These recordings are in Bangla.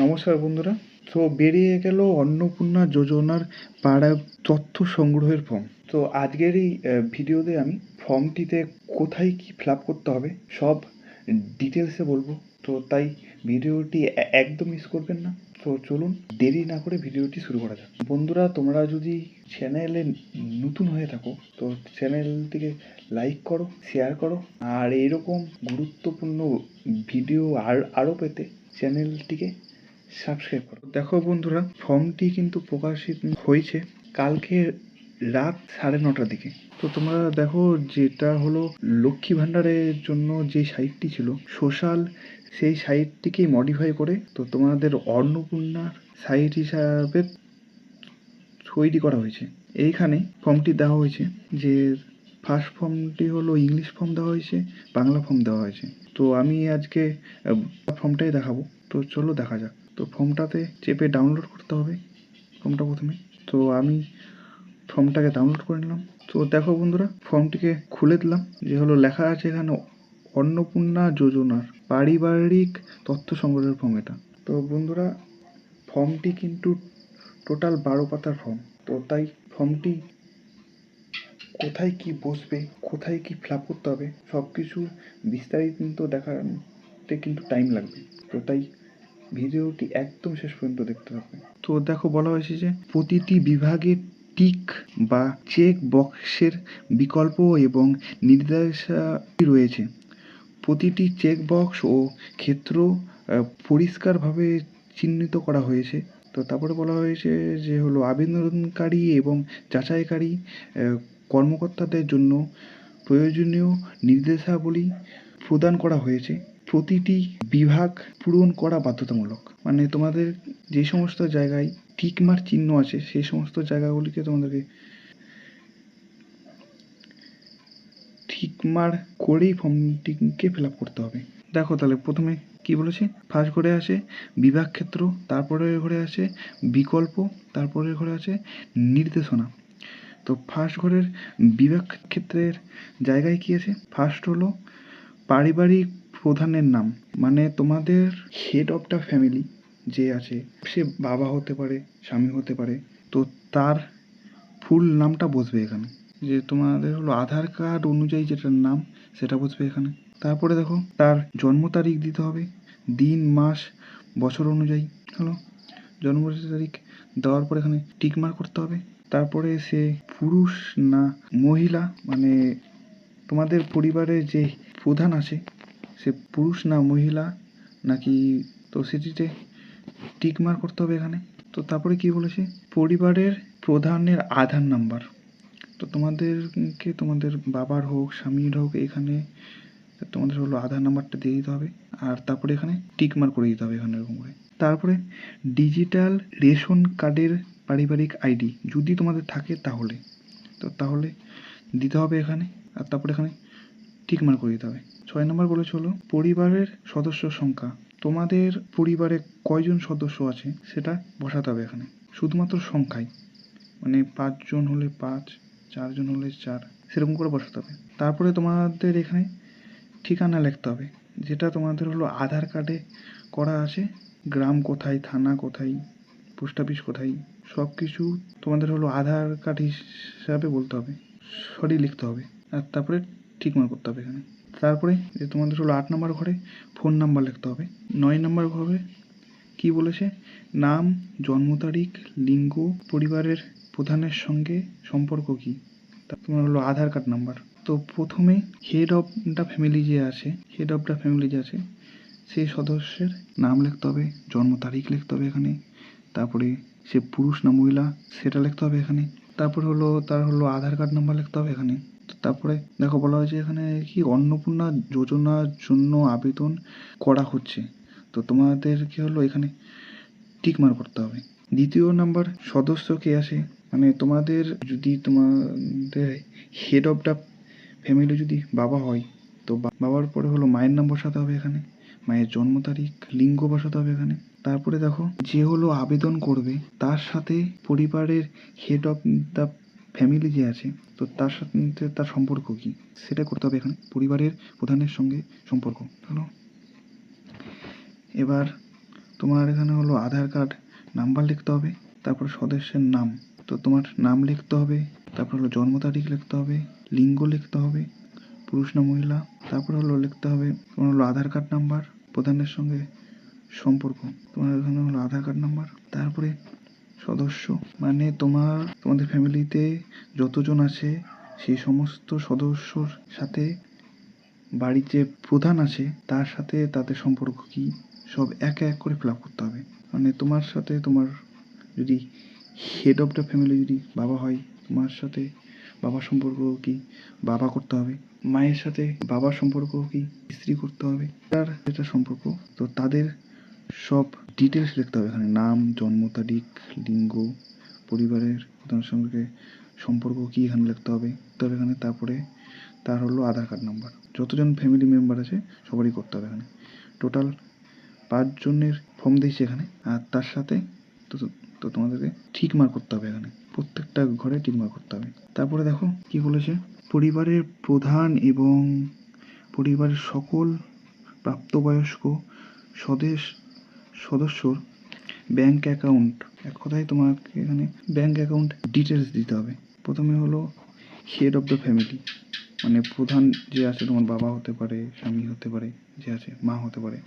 নমস্কার বন্ধুরা। তো বেরিয়ে গেল অন্নপূর্ণা যোজনার পাড়া তথ্য সংগ্রহের ফর্ম। তো আজকের এই ভিডিওতে আমি ফর্মটিতে কোথায় কি ফিল আপ করতে হবে সব ডিটেলসে বলবো। তো তাই ভিডিওটি একদম মিস করবেন না। তো চলুন দেরি না করে ভিডিওটি শুরু করা যাক। বন্ধুরা, তোমরা যদি চ্যানেলে নতুন হয়ে থাকো তো চ্যানেলটিকে লাইক করো, শেয়ার করো, আর এইরকম গুরুত্বপূর্ণ ভিডিও আরও পেতে চ্যানেলটিকে সাবস্ক্রাইব করো। দেখো বন্ধুরা, ফর্মটি কিন্তু প্রকাশিত হয়েছে কালকে রাত 9:30টার দিকে। তো তোমরা দেখো, যেটা হলো লক্ষ্মী ভাণ্ডারের জন্য যে সাইটটি ছিল সোশ্যাল, সেই সাইটটিকেই মডিফাই করে তো তোমাদের অন্নপূর্ণার সাইট হিসাবে তৈরি করা হয়েছে। এইখানে ফর্মটি দেওয়া হয়েছে যে ফার্স্ট ফর্মটি হলো ইংলিশ ফর্ম দেওয়া হয়েছে, বাংলা ফর্ম দেওয়া হয়েছে। তো আমি আজকে ফর্মটাই দেখাবো। তো চলো দেখা যাক। তো ফর্মটাতে চেপে ডাউনলোড করতে হবে ফর্মটা প্রথমে। তো আমি ফর্মটাকে ডাউনলোড করে নিলাম। তো দেখো বন্ধুরা, ফর্মটিকে খুলে দিলাম। যে হলো লেখা আছে এখানে অন্নপূর্ণা যোজনার পারিবারিক তথ্য সংগ্রহের ফর্ম এটা। তো বন্ধুরা, ফর্মটি কিন্তু টোটাল 12 পাতার ফর্ম। তো তাই ফর্মটি কোথায় কি বসবে, কোথায় কি ফিল আপ করতে হবে সব কিছু বিস্তারিত দেখাতে কিন্তু টাইম লাগবে। তো তাই ভিডিওটি একদম শেষ পর্যন্ত দেখতে হবে। তো দেখো, বলা হয়েছে যে প্রতিটি বিভাগে টিক বা চেক বক্সের বিকল্প এবং নির্দেশাবলী রয়েছে। প্রতিটি চেক বক্স ও ক্ষেত্র পরিষ্কারভাবে চিহ্নিত করা হয়েছে। তো তারপরে বলা হয়েছে যে হলো আবেদনকারী এবং যাচাইকারী কর্মকর্তাদের জন্য প্রয়োজনীয় নির্দেশাবলী প্রদান করা হয়েছে। প্রতিটি বিভাগ পূরণ করা বাধ্যতামূলক। মানে তোমাদের যে সমস্ত জায়গায় টিক মার্ক চিহ্ন আছে সেই সমস্ত জায়গাগুলিকে তোমাদেরকে ঠিক মার্ক করেই ফর্মটিকে ফিল আপ করতে হবে। দেখো তাহলে প্রথমে কি বলেছে, ফার্স্ট ঘরে আছে বিভাগ ক্ষেত্র, তারপরের ঘরে আছে বিকল্প, তারপরের ঘরে আছে নির্দেশনা। তো ফার্স্ট ঘরের বিভাগ ক্ষেত্রের জায়গায় কি আছে, ফার্স্ট হলো পারিবারিক প্রধানের নাম। মানে তোমাদের হেড অফ দ্য ফ্যামিলি যে আছে, সে বাবা হতে পারে, স্বামী হতে পারে। তো তার ফুল নামটা বসবে এখানে। যে তোমাদের হলো আধার কার্ড অনুযায়ী যেটার নাম সেটা বসবে এখানে। তারপরে দেখো, তার জন্ম তারিখ দিতে হবে, দিন মাস বছর অনুযায়ী। হলো জন্ম তারিখ দেওয়ার পর এখানে টিক মার্ক করতে হবে। তারপরে সে পুরুষ না মহিলা, মানে তোমাদের পরিবারের যে প্রধান আছে সে পুরুষ না মহিলা নাকি, তো সেটিতে টিক মার্ক করতে হবে এখানে। তো তারপরে কি বলেছে, পরিবারের প্রধানের আধার নাম্বার। তো তোমাদেরকে তোমাদের বাবার হোক স্বামীর হোক এখানে তোমাদের হলো আধার নাম্বারটা দিয়ে দিতে হবে। আর তারপরে এখানে টিক মার্ক করে দিতে হবে এখানে এরকম করে। তারপরে ডিজিটাল রেশন কার্ডের পারিবারিক আইডি যদি তোমাদের থাকে তাহলে, তো তাহলে দিতে হবে এখানে। আর তারপরে এখানে টিক মার্ক করে দিতে হবে। 6 নম্বর বলেছে হলো পরিবারের সদস্য সংখ্যা। তোমাদের পরিবারে কয়জন সদস্য আছে সেটা বসাতে হবে এখানে, শুধুমাত্র সংখ্যায়। মানে 5 জন হলে 5, 4 জন হলে 4, সেরকম করে বসাতে হবে। তারপরে তোমাদের এখানে ঠিকানা লিখতে হবে, যেটা তোমাদের হলো আধার কার্ডে করা আছে। গ্রাম কোথায়, থানা কোথায়, পোস্ট অফিস কোথায়, সব কিছু তোমাদের হলো আধার কার্ড হিসাবে বলতে হবে, সরি লিখতে হবে। আর তারপরে ঠিক মার্ক করতে হবে এখানে। তারপরে যে তোমাদের হলো 8 নম্বর ঘরে ফোন নাম্বার লিখতে হবে। 9 নম্বর ঘরে কি বলেছে, নাম, জন্ম তারিখ, লিঙ্গ, পরিবারের প্রধানের সঙ্গে সম্পর্ক কী, তা তোমার হলো আধার কার্ড নাম্বার। তো প্রথমে হেড অফ দ্য ফ্যামিলি যে আছে, হেড অফ দ্য ফ্যামিলি যে আছে সেই সদস্যের নাম লিখতে হবে, জন্ম তারিখ লিখতে হবে এখানে। তারপরে সে পুরুষ না মহিলা সেটা লিখতে হবে এখানে। তারপর হলো তার হলো আধার কার্ড নাম্বার লিখতে হবে এখানে। তো তারপরে দেখো, বলা হয়েছে এখানে কি অন্নপূর্ণা যোজনার জন্য আবেদন করা হচ্ছে। তো তোমাদেরকে হলো এখানে টিক মার্ক করতে হবে। দ্বিতীয় নাম্বার সদস্য কে আসে, মানে তোমাদের যদি তোমাদের হেড অফ দ্য ফ্যামিলি যদি বাবা হয় তো বাবার পরে হলো মায়ের নাম বসাতে হবে এখানে, মায়ের জন্ম তারিখ, লিঙ্গ বসাতে হবে এখানে। তারপরে দেখো, যে হলো আবেদন করবে তার সাথে পরিবারের হেড অফ দ্য ফ্যামিলি যে আছে তো তার সাথে তার সম্পর্ক কী সেটা করতে হবে এখানে, পরিবারের প্রধানের সঙ্গে সম্পর্ক। হলো এবার তোমার এখানে হলো আধার কার্ড নাম্বার লিখতে হবে, তারপর সদস্যের নাম, তো তোমার নাম লিখতে হবে, তারপর হলো জন্ম তারিখ লিখতে হবে, লিঙ্গ লিখতে হবে, পুরুষ না মহিলা, তারপর হলো লিখতে হবে তোমার হলো আধার কার্ড নাম্বার, প্রধানের সঙ্গে সম্পর্ক, তোমার এখানে হলো আধার কার্ড নাম্বার, তারপরে সদস্য মানে তোমাদের ফ্যামিলিতে যতজন আছে সেই সমস্ত সদস্যর সাথে বাড়ির যে প্রধান আছে তার সাথে তাদের সম্পর্ক কি সব একে এক করে ফিল আপ করতে হবে। মানে তোমার সাথে তোমার যদি হেড অফ দ্য ফ্যামিলি যদি বাবা হয়, তোমার সাথে বাবার সম্পর্ক কি বাবা করতে হবে, মায়ের সাথে বাবার সম্পর্ক কি স্ত্রী করতে হবে, তার যেটা সম্পর্ক তো তাদের সব ডিটেলস লিখতে হবে এখানে, নাম, জন্ম তারিখ, লিঙ্গ, পরিবারের প্রধানের সঙ্গে সম্পর্ক কি এখানে লিখতে হবে। তো এখানে তারপরে তার হলো আধার কার্ড নাম্বার, যতজন ফ্যামিলি মেম্বার আছে সবারই করতে হবে এখানে। টোটাল 5 জনের ফর্ম দিয়েছে এখানে, আর তার সাথে তো তো তোমাদেরকে ঠিক মার্ক করতে হবে এখানে, প্রত্যেকটা ঘরে ঠিক মার্ক করতে হবে। তারপরে দেখো কি বলেছে, পরিবারের প্রধান এবং পরিবারের সকল প্রাপ্তবয়স্ক সদস্যর ব্যাংক অ্যাকাউন্ট, এক কথায় তোমাকে এখানে ব্যাংক অ্যাকাউন্ট ডিটেলস দিতে হবে। প্রথমে হলো হেড অফ দ্য ফ্যামিলি, মানে প্রধান যে আছে, তোমার বাবা হতে পারে, স্বামী হতে পারে, যে আছে মা হতে পারে,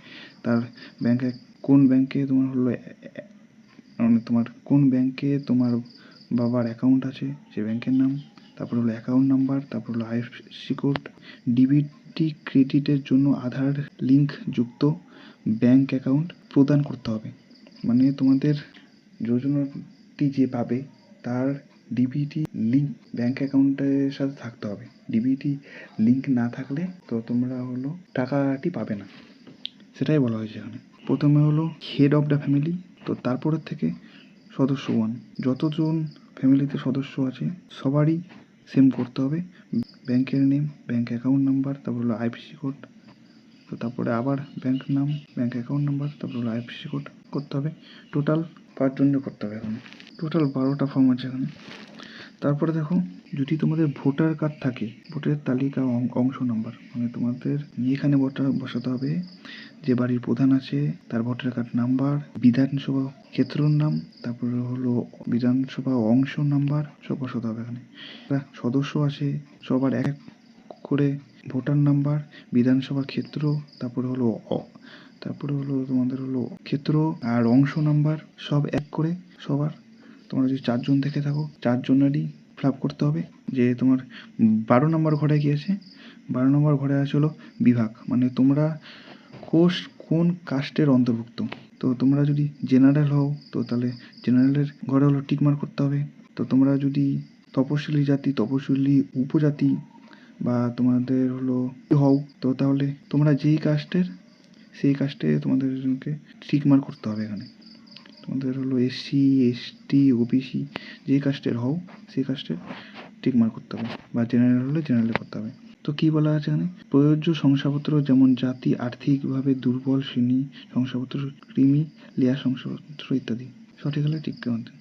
তার ব্যাংকে কোন ব্যাংকে তোমার হলো মানে তোমার কোন ব্যাংকে তোমার বাবার অ্যাকাউন্ট আছে সে ব্যাংকের নাম, তারপর হলো অ্যাকাউন্ট নাম্বার, তারপর হলো আইএফএসসি কোড, ডিবিটি ক্রেডিটের জন্য আধার লিঙ্ক যুক্ত ব্যাংক অ্যাকাউন্ট প্রদান করতে হবে। মানে তোমাদের যোজনাটি যে পাবে তার ডিবিটি লিঙ্ক ব্যাংক অ্যাকাউন্টের সাথে থাকতে হবে। ডিবিটি লিঙ্ক না থাকলে তো তোমরা হলো টাকাটি পাবে না, সেটাই বলা হয়েছে এখানে। প্রথমে হলো হেড অফ দ্য ফ্যামিলি, তো তারপরের থেকে সদস্য 1, যতজন ফ্যামিলিতে সদস্য আছে সবারই সেম করতে হবে, ব্যাংকের নেম, ব্যাংক অ্যাকাউন্ট নাম্বার, তারপর হলো আইএফএসসি কোড, তো তারপরে আবার ব্যাংক নাম, ব্যাংক অ্যাকাউন্ট নাম্বার, তারপর হলো আইএফএসসি কোড করতে হবে। টোটাল 5 জনের করতে হবে এখানে, টোটাল 12টা ফর্ম আছে এখানে। তারপরে দেখো, যদি তোমাদের ভোটার কার্ড থাকে, ভোটার তালিকা অংশ নাম্বার, মানে তোমাদের এখানে ভোটার বসাতে হবে যে বাড়ির প্রধান আছে তার ভোটার কার্ড নাম্বার, বিধানসভা ক্ষেত্রর নাম, তারপরে হলো বিধানসভা অংশ নাম্বার, সব বসাতে হবে এখানে। সদস্য আছে সবার এক এক করে ভোটার নাম্বার, বিধানসভা ক্ষেত্র, তারপরে হলো তোমাদের হলো ক্ষেত্র আর অংশ নাম্বার, সব এক করে সবার। তোমরা যদি 4 জন থেকে থাকো 4 জনেরই ফিল আপ করতে হবে। যে তোমার 12 নম্বর ঘরে কি আছে, 12 নম্বর ঘরে আছে হলো বিভাগ, মানে তোমরা কোন কাস্টের অন্তর্ভুক্ত। তো তোমরা যদি জেনারেল হও তো তাহলে জেনারেলের ঘরে হলো টিক মার্ক করতে হবে। তো তোমরা যদি তপশিলি জাতি, তপশিলি উপজাতি বা তোমাদের হলো হও, তো তাহলে তোমরা যেই কাস্টের সেই কাস্টে তোমাদেরকে টিক মার্ক করতে হবে এখানে। তোমাদের হলো এসসি, এসটি, ওবিসি যে কাস্টের হও সেই কাস্টে টিক মার্ক করতে হবে, বা জেনারেল হলে জেনারেলে করতে হবে। তো কি বলা আছে এখানে, প্রযোজ্য শংসাপত্র যেমন জাতি, আর্থিকভাবে দুর্বল শ্রেণী শংসাপত্র, কৃমি লেয়ার শংসাপত্র ইত্যাদি সঠিক হলে টিক করতে।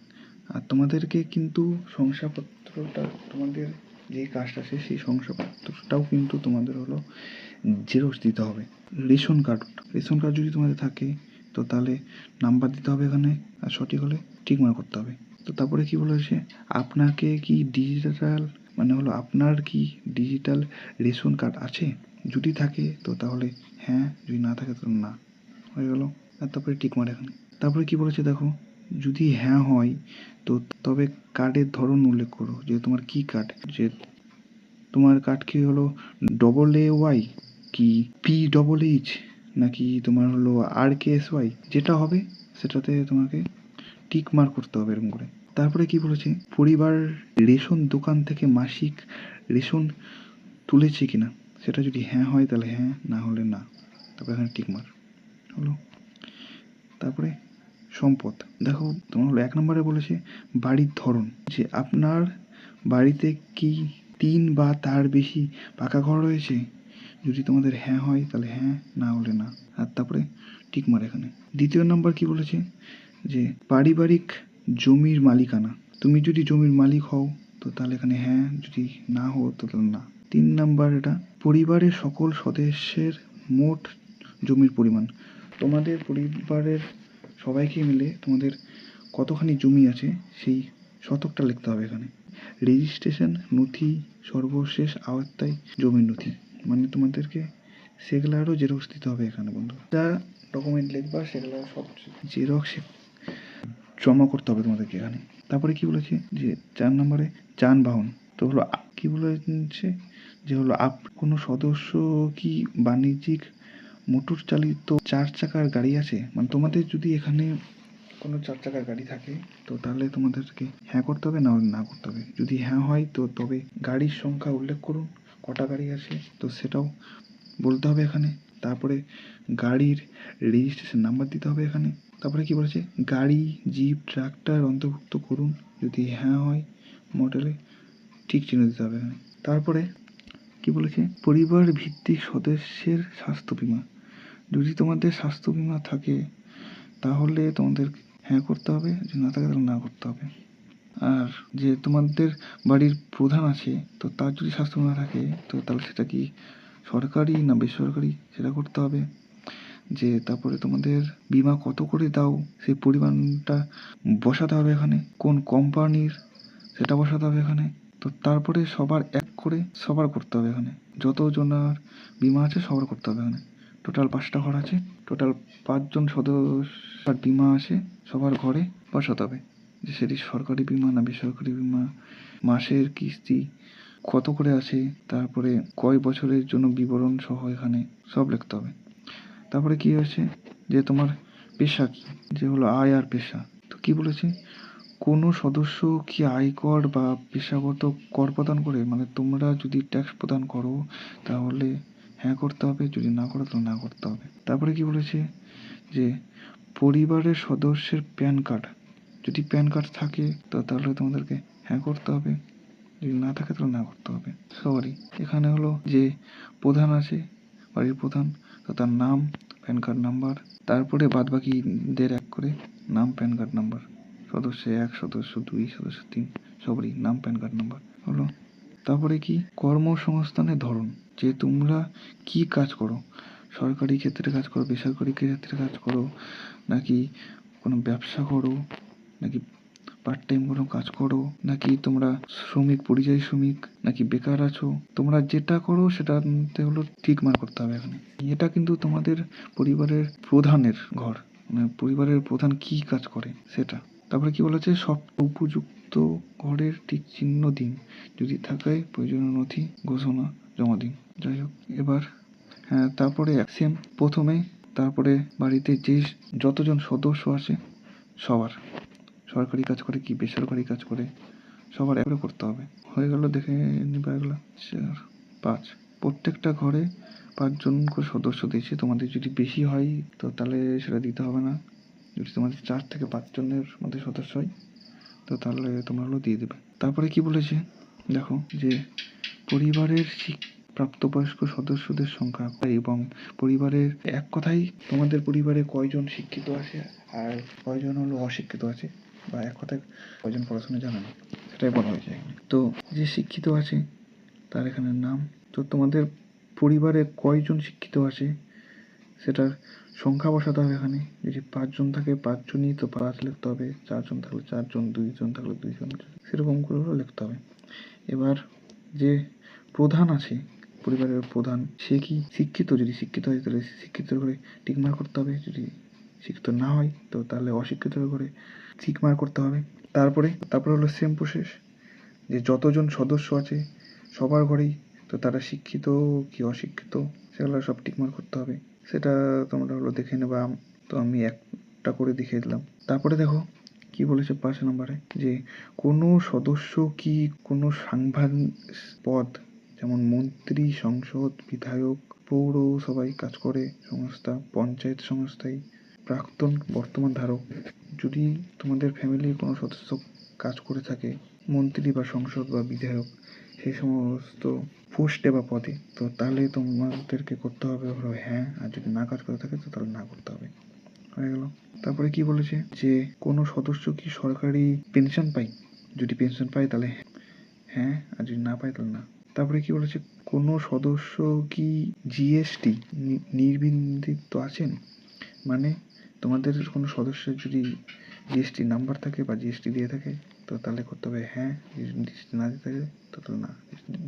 আর তোমাদেরকে কিন্তু শংসাপত্রটা, তোমাদের যে কাস্ট আছে সেই শংসাপত্রটাও কিন্তু তোমাদের হলো জেরক্স দিতে হবে। রেশন কার্ড যদি তোমাদের থাকে তো তাহলে নাম্বার দিতে হবে এখানে, আর সঠিক হলে ঠিক মার্ক করতে হবে। তো তারপরে কি বলেছে, আপনাকে কি ডিজিটাল, মানে হলো আপনার কি ডিজিটাল রেশন কার্ড আছে, যদি থাকে তো তাহলে হ্যাঁ, যদি না থাকে তো না, হয়ে গেল। আর তারপরে টিক মার এখানে। তারপরে কি বলেছে দেখো, যদি হ্যাঁ হয় তো তবে কার্ডের ধরন উল্লেখ করো, যে তোমার কি কার্ড, যে তোমার কার্ড কি হলো AA কি PHH নাকি তোমার হলো RKSY, যেটা হবে সেটাতে তোমাকে টিক মার্ক করতে হবে এরকম করে। তারপরে কি বলেছে, পরিবার রেশন দোকান থেকে মাসিক রেশন তুলেছে কিনা, সেটা যদি হ্যাঁ হয় তাহলে হ্যাঁ, না হলে না, তারপরে এখানে টিক মার্ক হলো। তারপরে সম্পদ দেখো, তোমার হলো 1 নম্বরে বলেছে বাড়ির ধরন, যে আপনার বাড়িতে কি 3 বা তার বেশি পাকা ঘর রয়েছে, যদি তোমাদের হ্যাঁ হয় তাহলে হ্যাঁ, না হলে না, আর তারপরে টিক মার এখানে। 2 নম্বর কি বলেছে, যে পারিবারিক জমির মালিকানা, তুমি যদি জমির মালিক হও তো তাহলে এখানে হ্যাঁ, যদি না হও তো তাহলে না। 3 নম্বর, এটা পরিবারের সকল সদস্যের মোট জমির পরিমাণ, তোমাদের পরিবারের সবাইকে মিলে তোমাদের কতখানি জমি আছে সেই শতকটা লিখতে হবে এখানে। রেজিস্ট্রেশন নথি সর্বশেষ আওতায় জমির নথি, মানে তোমাদেরকে সেগুলারও জেরক্স দিতে হবে এখানে বন্ধু। যা ডকুমেন্ট লিখবা সেগুলো সব জেরক্স জমা করতে হবে তোমাদেরকে এখানে। তারপরে কি বলেছে যে 4 নম্বরে যানবাহন, তো হলো কি বলেছে যে হলো কোনো সদস্য কি বাণিজ্যিক মোটর চালিত 4 চাকার গাড়ি আছে, মানে তোমাদের যদি এখানে কোনো 4 চাকার গাড়ি থাকে তো তাহলে তোমাদেরকে হ্যাঁ করতে হবে, না না করতে হবে। যদি হ্যাঁ হয় তো তবে গাড়ির সংখ্যা উল্লেখ করুন, কটা গাড়ি আছে তো সেটাও বলতে হবে এখানে। তারপরে গাড়ির রেজিস্ট্রেশন নাম্বার দিতে হবে এখানে। তারপরে কি বলেছে গাড়ি জিপ ট্রাক্টর অন্তর্ভুক্ত করুন, যদি হ্যাঁ হয় মডেলে ঠিক চিহ্ন দিতে হবে এখানে। তারপরে কি বলেছে পরিবার ভিত্তিক সদস্যের স্বাস্থ্য বীমা, যদি তোমাদের স্বাস্থ্য বীমা থাকে তাহলে তোমাদের হ্যাঁ করতে হবে, যদি না থাকে তাহলে না করতে হবে। আর যে তোমাদের বাড়ির প্রধান আছে তো তার যদি স্বাস্থ্য বীমা থাকে তো তাহলে সেটা কি সরকারি না বেসরকারি সেটা করতে হবে। যে তারপরে তোমাদের বীমা কত করে দাও সেই পরিমাণটা বসাতে হবে এখানে, কোন কোম্পানির সেটা বসাতে হবে এখানে। তো তারপরে সবার এক করে সবার করতে হবে এখানে, যত জনার বীমা আছে সবার করতে হবে এখানে। টোটাল 5টা ঘর আছে, টোটাল 5 জন সদস্যের বীমা আছে, সবার ঘরে বসাতে হবে যে সেটি সরকারি বীমা না বেসরকারি বীমা, মাসের কিস্তি কত করে আছে, তারপরে কয় বছরের জন্য বিবরণ সহ এখানে সব লিখতে হবে। তারপরে কি আছে যে তোমার পেশা কি, যে হলো আয় আর পেশা, তো কি বলেছে কোনো সদস্য কি আয়কর বা পেশাগত কর প্রদান করে, মানে তোমরা যদি ট্যাক্স প্রদান করো তাহলে হ্যাঁ করতে হবে, যদি না করো তাহলে না করতে হবে। তারপরে কি বলেছে যে পরিবারের সদস্যের প্যান কার্ড, যদি প্যান কার্ড থাকে তো তাহলে তোমাদেরকে হ্যাঁ করতে হবে, যদি না থাকে তাহলে না করতে হবে সবারই। এখানে হলো যে প্রধান আছে বাড়ির প্রধান, তো তার নাম প্যান কার্ড নাম্বার, তারপরে বাদবাকিদের এক করে নাম প্যান কার্ড নাম্বার, সদস্য 1 সদস্য 2 সদস্য 3 সবারই নাম প্যান কার্ড নাম্বার হলো। তারপরে কি কর্মসংস্থানের ধরন, যে তোমরা কি কাজ করো, সরকারি ক্ষেত্রে কাজ করো, বেসরকারি ক্ষেত্রে কাজ করো, নাকি কোনো ব্যবসা করো, নাকি পার্ট টাইম কোনো কাজ করো, নাকি তোমরা শ্রমিক পরিযায়ী শ্রমিক, নাকি বেকার আছো, তোমরা যেটা করো সেটাতে হলো ঠিক মার্ক করতে হবে এখানে। এটা কিন্তু তোমাদের পরিবারের প্রধানের ঘর, মানে পরিবারের প্রধান কি কাজ করে সেটা। তারপরে কি বলেছে সব উপযুক্ত ঘরের ঠিক চিহ্ন দিন, যদি থাকে প্রয়োজনীয় নথি ঘোষণা জমা দিন। যাই হোক এবার হ্যাঁ, তারপরে সেম প্রথমে, তারপরে বাড়িতে যে যতজন সদস্য আছে সবার, সরকারি কাজ করে কি বেসরকারি কাজ করে সবার একবারে করতে হবে। হয়ে গেল, দেখে নিবা এগুলো 4 5 প্রত্যেকটা ঘরে 5 জন করে সদস্য দিয়েছে, তোমাদের যদি বেশি হয় তো তাহলে সেটা দিতে হবে না, যদি তোমাদের 4 থেকে 5 জনের মধ্যে সদস্য হয় তো তাহলে তোমরা হলো দিয়ে দেবে। তারপরে কি বলেছে দেখো যে পরিবারের প্রাপ্তবয়স্ক সদস্যদের সংখ্যা এবং পরিবারের এক কথায় তোমাদের পরিবারে কয়জন শিক্ষিত আছে আর কয়জন হলো অশিক্ষিত আছে, বা এক কথায় কয়জন পড়াশোনা জানে না সেটাই বলা হয়েছে এখানে। তো যে শিক্ষিত আছে তার এখানে নাম, তো তোমাদের পরিবারে কয়জন শিক্ষিত আছে সেটার সংখ্যা বসাতে হবে এখানে। যদি 5 জন থাকে 5 জনই তো 5 লিখতে হবে, 4 জন থাকলে 4 জন, 2 জন থাকলে 2 জন, সেরকম করে লিখতে হবে। এবার যে প্রধান আছে পরিবারের প্রধান সে কি শিক্ষিত, যদি শিক্ষিত হয় তাহলে শিক্ষিত করে টিক মার্ক করতে হবে, যদি শিক্ষিত না হয় তো তাহলে অশিক্ষিত করে টিক মার্ক করতে হবে। তারপরে হলো সেম প্রসেস, যে যতজন সদস্য আছে সবার ঘরেই তো তারা শিক্ষিত কি অশিক্ষিত সেগুলো সব টিক মার্ক করতে হবে, সেটা তোমরা হলো দেখে নেবা, তো আমি একটা করে দেখিয়ে দিলাম। তারপরে দেখো কি বলেছে 5 নম্বরে যে কোনো সদস্য কি কোনো সাংবিধানিক পদ, যেমন মন্ত্রী, সংসদ, বিধায়ক, পৌরসভায় কাজ করে সংস্থা, পঞ্চায়েত সংস্থায় প্রাক্তন বর্তমান ধারক, যদি তোমাদের ফ্যামিলির কোনো সদস্য কাজ করে থাকে মন্ত্রী বা সংসদ বা বিধায়ক সেই সমস্ত পোস্টে বা পদে, তো তাহলে তোমাদেরকে করতে হবে হলো হ্যাঁ, আর যদি না কাজ করে থাকে তো তাহলে না করতে হবে। হয়ে গেল। তারপরে কি বলেছে যে কোনো সদস্য কি সরকারি পেনশন পায়, যদি পেনশন পায় তাহলে হ্যাঁ, আর যদি না পায় তাহলে না। তারপরে কি বলেছে কোনো সদস্য কি জিএসটি নির্বিন্দিত আছেন, মানে তোমাদের কোনো সদস্যের যদি জিএসটি নাম্বার থাকে বা জিএসটি দিয়ে থাকে তো তাহলে করতে হবে হ্যাঁ, জিএসটি না দিয়ে থাকে তো তাহলে না,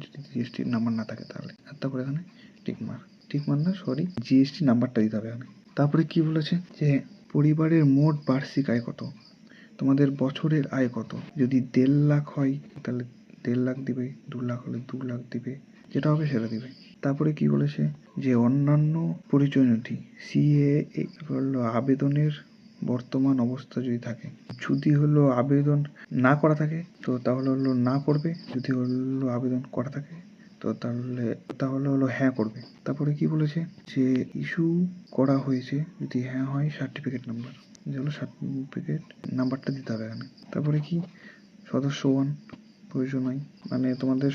যদি জিএসটি নাম্বার না থাকে তাহলে। আর তারপরে এখানে টিকমার না সরি, জিএসটি নাম্বারটা দিতে হবে এখানে। তারপরে কি বলেছে যে পরিবারের মোট বার্ষিক আয় কত, তোমাদের বছরের আয় কত। যদি 1.5 লাখ হয় তাহলে 1.5 লাখ দিবে, 2 লাখ হলে 2 লাখ দিবে, যেটা হবে সেটা দিবে। তারপরে কি বলেছে যে অন্যান্য পরিচয় নথি সিএএ হলো আবেদনের বর্তমান অবস্থা যদি থাকে, যদি হলো আবেদন না করা থাকে তো তাহলে হলো না করবে, যদি হলো আবেদন করা থাকে তো তাহলে হলো হ্যাঁ করবে। তারপরে কি বলেছে যে ইস্যু করা হয়েছে যদি হ্যাঁ হয় সার্টিফিকেট নাম্বার, যেগুলো সার্টিফিকেট নাম্বারটা দিতে হবে এখানে। তারপরে কি সদস্য 1 প্রয়োজন হয়, মানে তোমাদের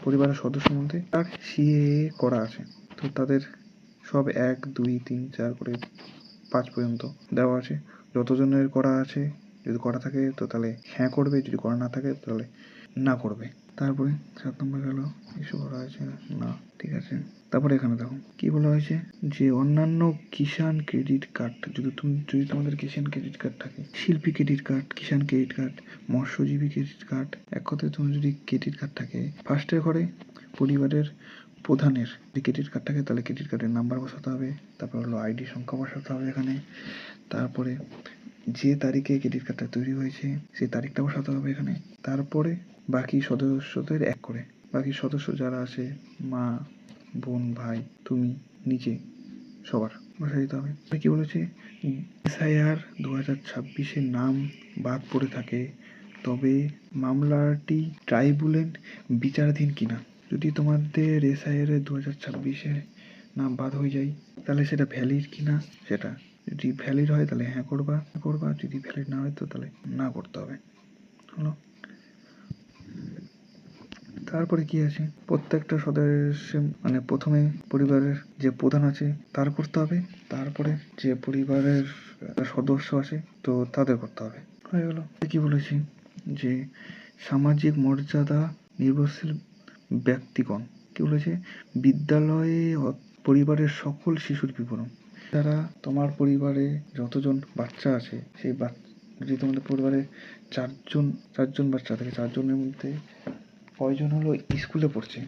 পরিবারের সদস্যের মধ্যে আর সিএএ করা আছে তো তাদের সব 1 2 3 4 করে 5 পর্যন্ত দেওয়া আছে। যতজনের করা আছে যদি করা থাকে তো তাহলে হ্যাঁ করবে, যদি করা না থাকে তাহলে না করবে। তারপরে 7 নম্বর গেল ইস্যু করা হয়েছে না, ঠিক আছে। তারপরে এখানে দেখো কি বলা হয়েছে যে অন্যান্য কিষাণ ক্রেডিট কার্ড, যদি তোমাদের কিষাণ ক্রেডিট কার্ড থাকে, শিল্পী ক্রেডিট কার্ড, কিষাণ ক্রেডিট কার্ড, মৎস্যজীবী ক্রেডিট কার্ড, এক কথায় তোমার যদি ক্রেডিট কার্ড থাকে, ফার্স্টের ঘরে পরিবারের প্রধানের যদি ক্রেডিট কার্ড থাকে তাহলে ক্রেডিট কার্ডের নাম্বার বসাতে হবে, তারপর হলো আইডি সংখ্যা বসাতে হবে এখানে, তারপরে যে তারিখে ক্রেডিট কার্ডটা তৈরি হয়েছে সেই তারিখটা বসাতে হবে এখানে, তারপরে বাকি সদস্যদের এক করে, বাকি সদস্য যারা আছে মা, বোন, ভাই, তুমি, নিজে, সবার বসাই দিতে হবে। কি বলেছে এসআইআর 2026-এর নাম বাদ পড়ে থাকে তবে মামলাটি ট্রাইব্যুনাল বিচারাধীন কিনা। যদি তোমাদের এসআইআর 2026-এর নাম বাদ হয়ে যায় তাহলে সেটা ভ্যালিড কিনা, সেটা যদি ভ্যালিড হয় তাহলে হ্যাঁ করবা, যদি ভ্যালিড না হয় তো তাহলে না করতে হবে। হলো। তারপরে কি আছে প্রত্যেকটা সদস্য মানে প্রথমে পরিবারের যে প্রধান আছে তার করতে হবে, তারপরে যে পরিবারের সদস্য আছে তো তাদের করতে হবে। হয়ে গেল। কি বলেছি যে সামাজিক মর্যাদা নির্ভরশীল ব্যক্তিগণ, কি বলেছে বিদ্যালয়ে পরিবারের সকল শিশুর বিবরণ, যারা তোমার পরিবারে যতজন বাচ্চা আছে সেই যদি তোমাদের পরিবারে চারজন বাচ্চা থাকে, চারজনের মধ্যে কয়জন হলো স্কুলে পড়ছে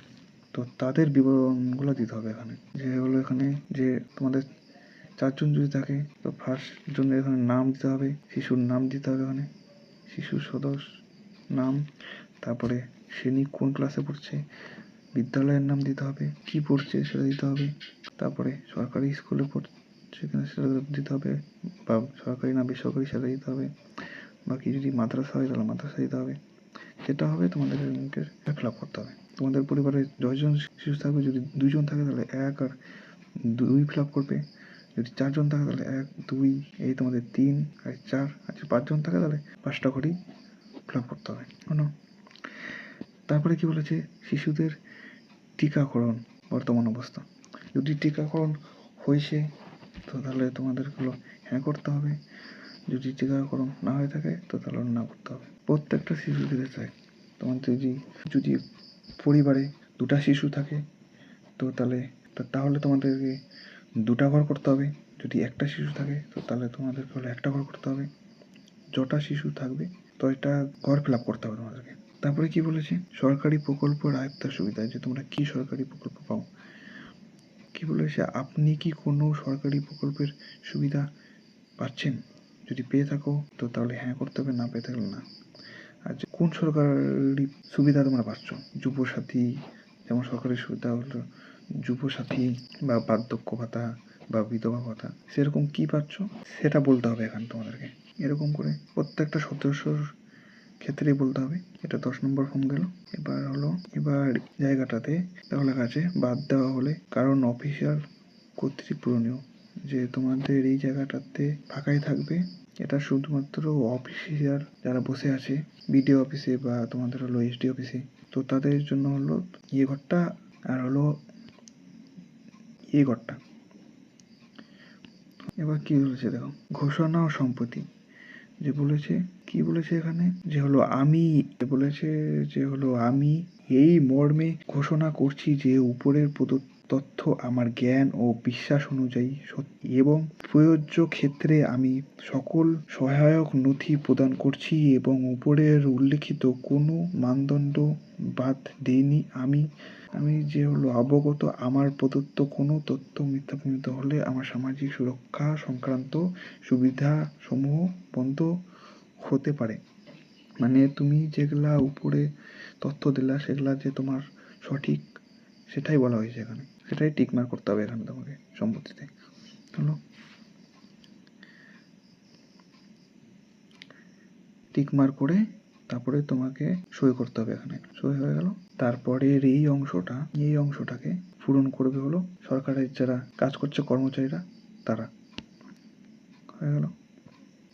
তো তাদের বিবরণগুলো দিতে হবে এখানে। যে হলো এখানে যে তোমাদের 4জন যদি থাকে তো ফার্স্ট জনের এখানে নাম দিতে হবে, শিশুর নাম দিতে হবে এখানে, শিশুর সদস্য নাম, তারপরে শ্রেণী কোন ক্লাসে পড়ছে, বিদ্যালয়ের নাম দিতে হবে, কি পড়ছে সেটা দিতে হবে, তারপরে সরকারি স্কুলে পড়ছে কিনা সেটা দিতে হবে, বা সরকারি না বেসরকারি সেটা দিতে হবে, বাকি যদি মাদ্রাসা হয় তাহলে মাদ্রাসা দিতে হবে। যেটা হবে তোমাদের ফিল আপ করতে হবে। তোমাদের পরিবারে 10জন শিশু থাকবে, যদি 2জন থাকে তাহলে 1 আর 2 ফিল আপ করবে, যদি 4জন থাকে তাহলে 1 2 এই তোমাদের 3 আর 4, আর যদি 5জন থাকে তাহলে 5টা করেই ফিল আপ করতে হবে। তারপরে কি বলেছে শিশুদের টিকাকরণ বর্তমান অবস্থা, যদি টিকাকরণ হয়েছে তো তাহলে তোমাদেরগুলো হ্যাঁ করতে হবে, যদি টিকাকরণ না হয়ে থাকে তো তাহলে না করতে হবে। প্রত্যেকটা শিশু দিতে চাই তোমাদের যদি পরিবারে 2টা শিশু থাকে তো তাহলে তোমাদেরকে 2টা ঘর করতে হবে, যদি 1টা শিশু থাকে তো তাহলে তোমাদেরকে হলো 1টা ঘর করতে হবে, যটা শিশু থাকবে ততটা ঘর ফিল আপ করতে হবে তোমাদেরকে। তারপরে কি বলেছে সরকারি প্রকল্পের আয়ত্তার সুবিধা, যে তোমরা কি সরকারি প্রকল্প পাও, কি বলেছে আপনি কি কোনো সরকারি প্রকল্পের সুবিধা পাচ্ছেন, যদি পেয়ে থাকো তো তাহলে হ্যাঁ করতে হবে, না পেয়ে থাকলে না। আর কোন সরকারি সুবিধা তোমরা পাচ্ছ, যুবসাথী, যেমন সরকারি সুবিধা হলো যুবসাথী বা বার্ধক্য ভাতা বা বিধবা ভাতা, সেরকম কি পাচ্ছ সেটা বলতে হবে এখানে তোমাদেরকে। এরকম করে প্রত্যেকটা সদস্যর ক্ষেত্রেই বলতে হবে। এটা 10 নম্বর ফর্ম গেল। এবার জায়গাটাতে দেখো লেখা আছে বাদ দেওয়া হলে কারণ অফিসিয়াল কর্তৃক পূরণীয়, যে তোমাদের এই জায়গাটাতে ফাঁকাই থাকবে, এটা শুধুমাত্র অফিসিয়াল যারা বসে আছে বিডিও অফিসে বা তোমাদের হলো এসডি অফিসে তো তাদের জন্য হলো ঘরটা আর হলো ঘরটা। এবার কি বলেছে দেখো ঘোষণা ও সম্পত্তি, যে বলেছে কি বলেছে এখানে যে হলো আমি এই মর্মে ঘোষণা করছি যে উপরের প্রদত্ত তথ্য আমার জ্ঞান ও বিশ্বাস অনুযায়ী সত্যি এবং প্রযোজ্য ক্ষেত্রে আমি সকল সহায়ক নথি প্রদান করছি এবং উপরের উল্লিখিত কোনো মানদণ্ড বাদ দেইনি। আমি আমি যে হলো অবগত আমার প্রদত্ত কোনো তথ্য মিথ্যা প্রমাণিত হলে আমার সামাজিক সুরক্ষা সংক্রান্ত সুবিধাসমূহ বন্ধ হতে পারে। মানে তুমি যেগুলা উপরে তথ্য দিলা সেগুলা যে তোমার সঠিক সেটাই বলা হয়েছে এখানে, সেটাই টিকমার্ক করতে হবে এখানে তোমাকে সম্পত্তিতে। হলো টিকমার্ক করে তারপরে তোমাকে সই করতে হবে, এখানে সই হয়ে গেল। তারপরের এই অংশটাকে পূরণ করবে হলো সরকারের যারা কাজ করছে কর্মচারীরা, তারা। হয়ে গেল।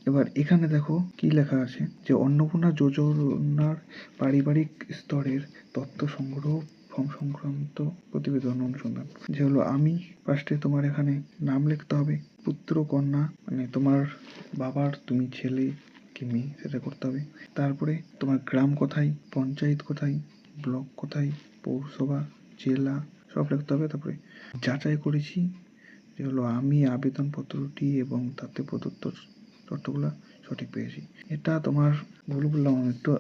এবার এখানে দেখো কি লেখা আছে যে অন্নপূর্ণা যোজনার পারিবারিক স্তরের তথ্য সংগ্রহ ফর্ম সংক্রান্ত প্রতিবেদন অনুসন্ধান, যে হলো আমি ফার্স্টে তোমার এখানে নাম লিখতে হবে, পুত্র কন্যা মানে তোমার বাবার, তুমি ছেলে কি মেয়ে সেটা করতে হবে। তারপরে তোমার গ্রাম কোথায়, পঞ্চায়েত কোথায়, ব্লক কোথায়, পৌরসভা, জেলা সব লিখতে হবে। তারপরে যাচাই করেছি যে হলো আমি আবেদনপত্রটি এবং তাতে প্রদত্ত শর্তগুলো সঠিক পেয়েছি। এটা তোমার ভুল বললাম একটু,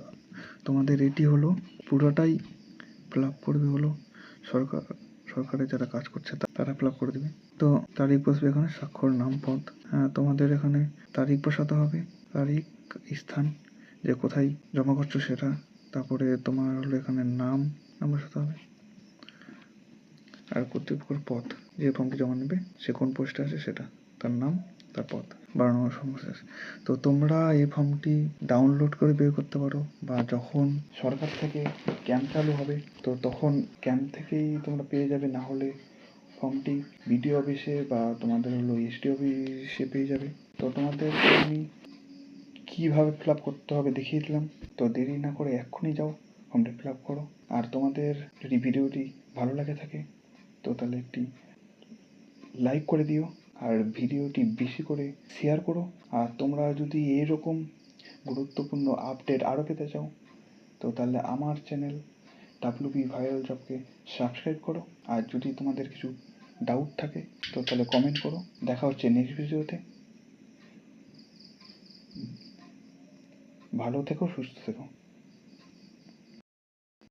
তোমাদের এটি হলো পুরোটাই ফিল আপ করবে হলো সরকারের যারা কাজ করছে তারা ফিল আপ করে দেবে। তো তারিখ বসবে এখানে, স্বাক্ষর, নাম, পদ। হ্যাঁ, তোমাদের এখানে তারিখ বসাতে হবে, তারিখ, স্থান যে কোথায় জমা করছো সেটা। তারপরে তোমার হলো এখানে নাম বসাতে হবে, আর কর্তৃপক্ষের পদ, যে ফর্মটি জমা নেবে সে কোন পোস্টে আছে সেটা, তার নাম, তার পদ, 12 নম্বর সমস্যা। তো তোমরা এই ফর্মটি ডাউনলোড করে বের করতে পারো, বা যখন সরকার থেকে ক্যাম্প চালু হবে তো তখন ক্যাম্প থেকেই তোমরা পেয়ে যাবে, না হলে ফর্মটি বিডিও অফিসে বা তোমাদের হলো এসডি অফিসে পেয়ে যাবে। তো তোমাদের আমি কীভাবে ফিল আপ করতে হবে দেখিয়ে দিলাম। তো দেরি না করে এক্ষুনি যাও ফর্মটি ফিল আপ করো। আর তোমাদের যদি ভিডিওটি ভালো লাগে থাকে তো তাহলে একটি লাইক করে দিও, আর ভিডিওটি বেশি করে শেয়ার করো। আর তোমরা যদি এরকম গুরুত্বপূর্ণ আপডেট আরও পেতে চাও তো তাহলে আমার চ্যানেল WP ভাইরাল জবকে সাবস্ক্রাইব করো। আর যদি তোমাদের কিছু ডাউট থাকে তো তাহলে কমেন্ট করো। দেখা হচ্ছে নেক্সট ভিডিওতে। ভালো থেকো, সুস্থ থেকো।